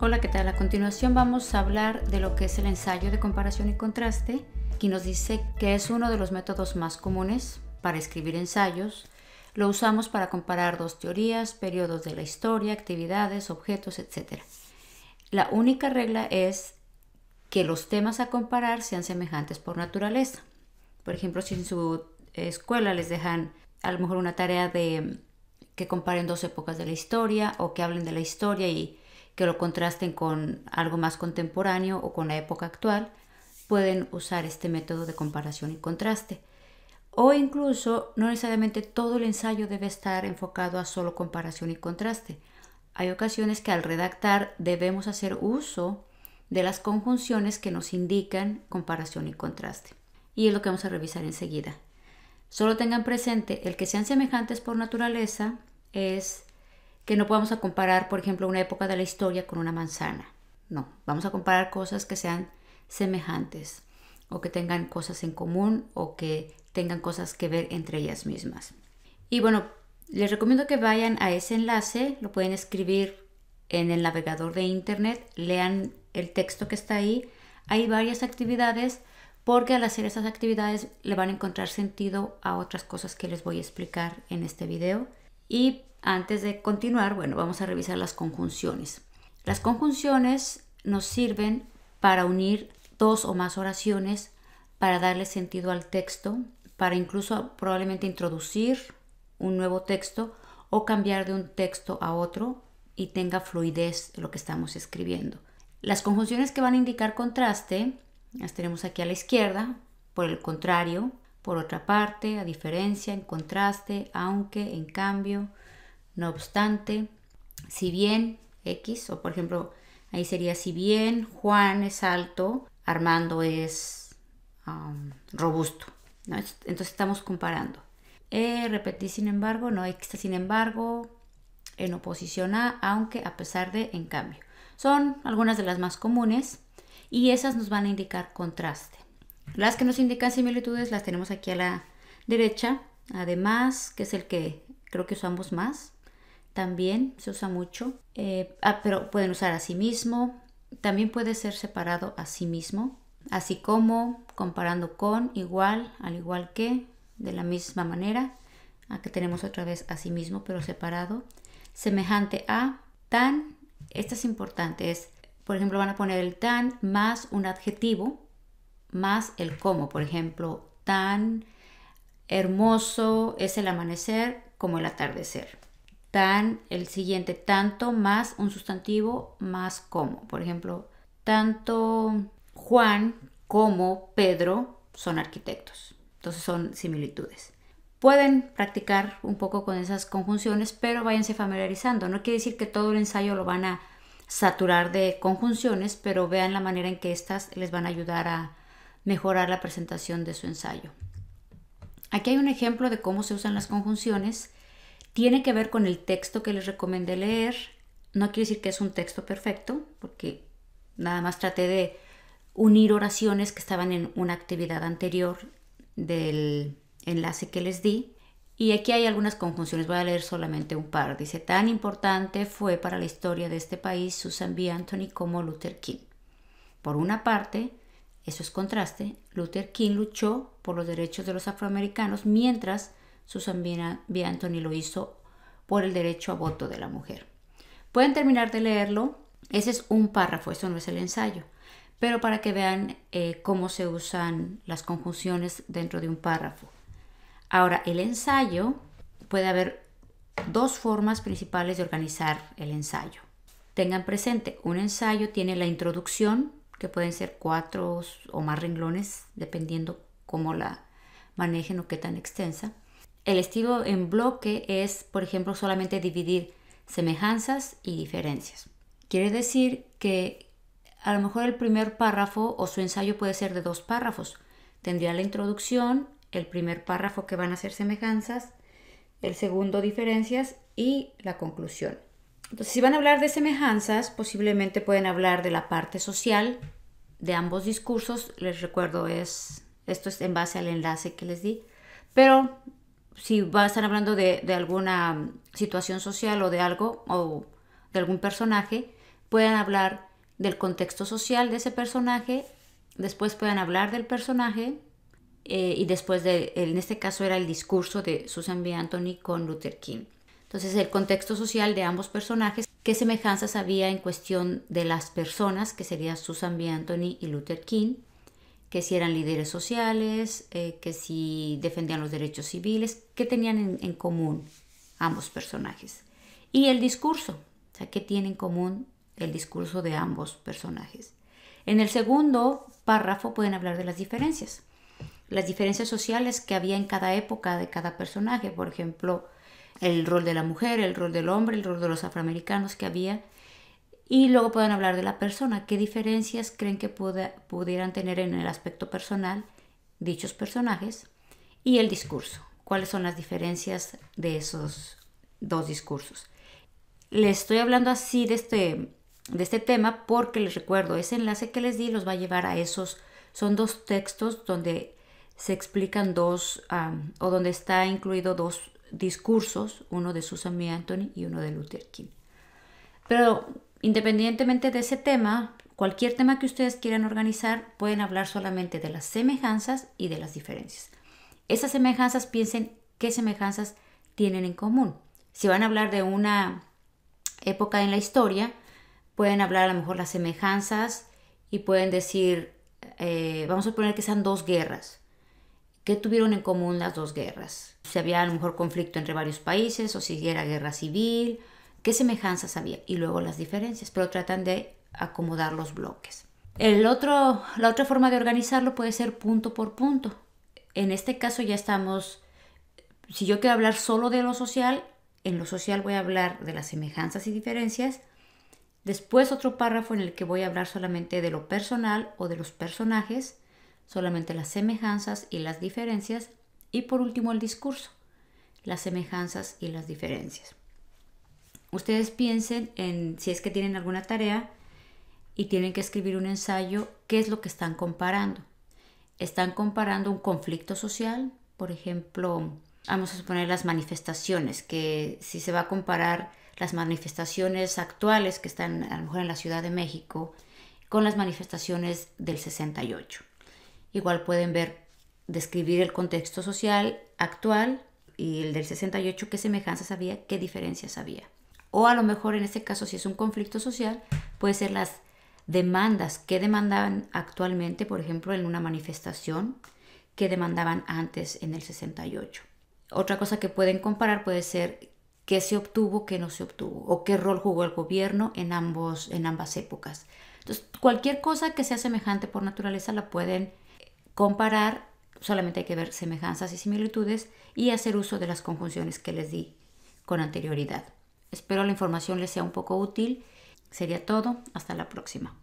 Hola, ¿qué tal? A continuación vamos a hablar de lo que es el ensayo de comparación y contraste. Aquí nos dice que es uno de los métodos más comunes para escribir ensayos. Lo usamos para comparar dos teorías, periodos de la historia, actividades, objetos, etc. La única regla es que los temas a comparar sean semejantes por naturaleza. Por ejemplo, si en su escuela les dejan a lo mejor una tarea de que comparen dos épocas de la historia o que hablen de la historia y que lo contrasten con algo más contemporáneo o con la época actual, pueden usar este método de comparación y contraste. O incluso no necesariamente todo el ensayo debe estar enfocado a solo comparación y contraste. Hay ocasiones que al redactar debemos hacer uso de las conjunciones que nos indican comparación y contraste. Y es lo que vamos a revisar enseguida. Solo tengan presente, el que sean semejantes por naturaleza es que no podamos comparar, por ejemplo, una época de la historia con una manzana. No, vamos a comparar cosas que sean semejantes o que tengan cosas en común o que tengan cosas que ver entre ellas mismas. Y bueno, les recomiendo que vayan a ese enlace, lo pueden escribir en el navegador de internet, lean el texto que está ahí. Hay varias actividades porque al hacer esas actividades le van a encontrar sentido a otras cosas que les voy a explicar en este video. Y antes de continuar, bueno, vamos a revisar las conjunciones. Las conjunciones nos sirven para unir dos o más oraciones, para darle sentido al texto, para incluso probablemente introducir un nuevo texto o cambiar de un texto a otro y tenga fluidez lo que estamos escribiendo. Las conjunciones que van a indicar contraste las tenemos aquí a la izquierda, por el contrario, por otra parte, a diferencia, en contraste, aunque, en cambio, no obstante, si bien, X, o por ejemplo, ahí sería si bien Juan es alto, Armando es robusto, ¿no? Entonces estamos comparando. Repetí sin embargo, no existe sin embargo, en oposición a, aunque, a pesar de, en cambio. Son algunas de las más comunes y esas nos van a indicar contraste. Las que nos indican similitudes las tenemos aquí a la derecha, además, que es el que creo que usamos más. También se usa mucho, pero pueden usar asimismo, también puede ser separado asimismo, así como, comparando con, igual, al igual que, de la misma manera. Aquí tenemos otra vez asimismo, pero separado. Semejante a, tan, esta es importante, es, por ejemplo, van a poner el tan más un adjetivo, más el como, por ejemplo, tan hermoso es el amanecer como el atardecer. Tan, el siguiente, tanto más un sustantivo más como. Por ejemplo, tanto Juan como Pedro son arquitectos. Entonces son similitudes. Pueden practicar un poco con esas conjunciones, pero váyanse familiarizando. No quiere decir que todo el ensayo lo van a saturar de conjunciones, pero vean la manera en que estas les van a ayudar a mejorar la presentación de su ensayo. Aquí hay un ejemplo de cómo se usan las conjunciones. Tiene que ver con el texto que les recomendé leer. No quiere decir que es un texto perfecto, porque nada más traté de unir oraciones que estaban en una actividad anterior del enlace que les di. Y aquí hay algunas conjunciones, voy a leer solamente un par. Dice, tan importante fue para la historia de este país Susan B. Anthony como Luther King. Por una parte, eso es contraste, Luther King luchó por los derechos de los afroamericanos, mientras Susan B. Anthony lo hizo por el derecho a voto de la mujer. Pueden terminar de leerlo. Ese es un párrafo, eso no es el ensayo. Pero para que vean cómo se usan las conjunciones dentro de un párrafo. Ahora, el ensayo, puede haber dos formas principales de organizar el ensayo. Tengan presente, un ensayo tiene la introducción, que pueden ser 4 o más renglones, dependiendo cómo la manejen o qué tan extensa. El estilo en bloque es, por ejemplo, solamente dividir semejanzas y diferencias. Quiere decir que a lo mejor el primer párrafo o su ensayo puede ser de 2 párrafos. Tendría la introducción, el primer párrafo que van a ser semejanzas, el segundo diferencias y la conclusión. Entonces, si van a hablar de semejanzas, posiblemente pueden hablar de la parte social de ambos discursos. Les recuerdo, esto es en base al enlace que les di. Pero si van a estar hablando de alguna situación social o de algo, o de algún personaje, pueden hablar del contexto social de ese personaje, después pueden hablar del personaje y después en este caso era el discurso de Susan B. Anthony con Luther King. Entonces el contexto social de ambos personajes, qué semejanzas había en cuestión de las personas, que serían Susan B. Anthony y Luther King, que si eran líderes sociales, que si defendían los derechos civiles, qué tenían en común ambos personajes. Y el discurso, o sea, qué tiene en común el discurso de ambos personajes. En el segundo párrafo pueden hablar de las diferencias sociales que había en cada época de cada personaje, por ejemplo, el rol de la mujer, el rol del hombre, el rol de los afroamericanos que había, y luego pueden hablar de la persona, qué diferencias creen que pudieran tener en el aspecto personal dichos personajes, y el discurso, cuáles son las diferencias de esos dos discursos. Les estoy hablando así de este tema porque les recuerdo, ese enlace que les di los va a llevar a esos, son dos textos donde se explican o donde está incluido dos discursos, uno de Susan B. Anthony y uno de Luther King. Pero independientemente de ese tema, cualquier tema que ustedes quieran organizar, pueden hablar solamente de las semejanzas y de las diferencias. Esas semejanzas, piensen qué semejanzas tienen en común. Si van a hablar de una época en la historia, pueden hablar a lo mejor las semejanzas y pueden decir, vamos a poner que sean dos guerras. ¿Qué tuvieron en común las dos guerras? Si había a lo mejor conflicto entre varios países o si era guerra civil, ¿qué semejanzas había? Y luego las diferencias, pero tratan de acomodar los bloques. La otra forma de organizarlo puede ser punto por punto. En este caso ya estamos, si yo quiero hablar solo de lo social, en lo social voy a hablar de las semejanzas y diferencias. Después otro párrafo en el que voy a hablar solamente de lo personal o de los personajes, solamente las semejanzas y las diferencias. Y por último el discurso, las semejanzas y las diferencias. Ustedes piensen en si es que tienen alguna tarea y tienen que escribir un ensayo, ¿qué es lo que están comparando? ¿Están comparando un conflicto social? Por ejemplo, vamos a suponer las manifestaciones, que si se va a comparar las manifestaciones actuales que están a lo mejor en la Ciudad de México con las manifestaciones del 68. Igual pueden describir el contexto social actual y el del 68, qué semejanzas había, qué diferencias había. O a lo mejor en este caso, si es un conflicto social, puede ser las demandas, qué demandaban actualmente, por ejemplo, en una manifestación, qué demandaban antes en el 68. Otra cosa que pueden comparar puede ser qué se obtuvo, qué no se obtuvo, o qué rol jugó el gobierno en ambas épocas. Entonces, cualquier cosa que sea semejante por naturaleza la pueden comparar, solamente hay que ver semejanzas y similitudes y hacer uso de las conjunciones que les di con anterioridad. Espero la información les sea un poco útil. Sería todo. Hasta la próxima.